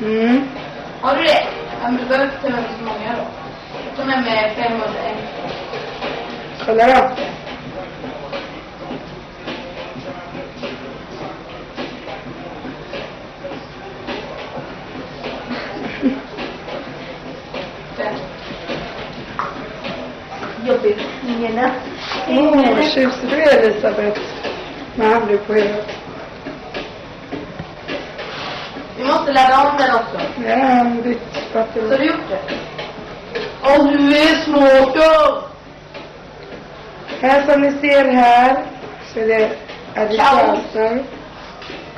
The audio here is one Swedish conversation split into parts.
Mm. Har du det? Ja, men du behöver inte ta med så många då. Ta med 500. Kolla då. Jobbigt. Ingen. Vad tjusig du är, Elisabeth. Med handduk på huvudet. Vi måste ladda om den också. Ja, ditt batteri. Så du gjort det? Åh, du är smart då! Här som ni ser här så är det additioner.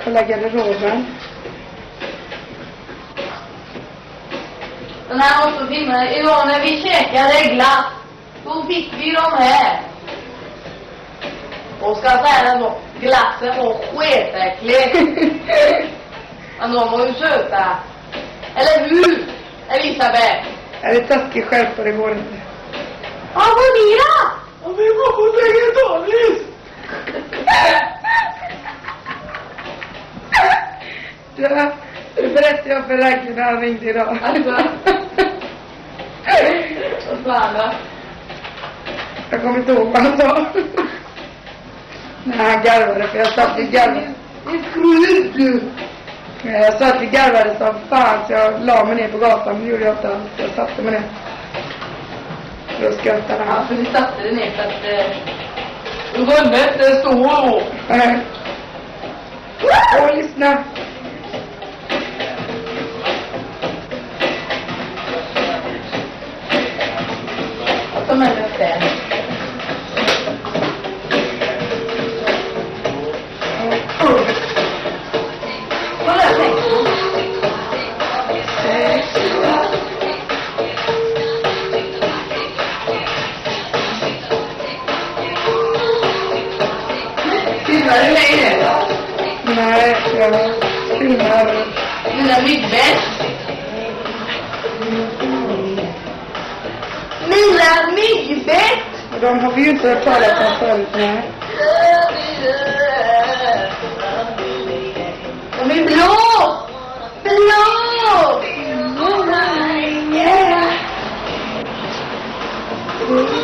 Kolla garderoben. Den här måste finna. Idag när vi käkade glass, då fick vi de här. Och ska säga den då, glassen var skitäcklig. Men de var ju söta. Eller hur, Elisabeth? Är det taskig skärpa, det går inte. Vad var det då? Och vi var på vegetariskt! Ja, det berättade jag för Ragnar när han ringde idag. Alltså. Vad fan då? Jag kommer inte ihåg vad han sa. Nej, han garvade för jag sa att vi garvade. Det är sjukt. Jag sa att vi garvade som fan så jag la mig ner på gatan. Men det gjorde jag inte alls. Jag satte mig ner. Då skrattade Ja, han. för vi satte det ner för att rummet det står då. Åh, lyssna. Jag tar med mig städ. Vad är det? Filmar du mig nu? Nej, jag filmar. Mina myggbett. Mina myggbett! De har vi ju inte hört talas om förut. Nej.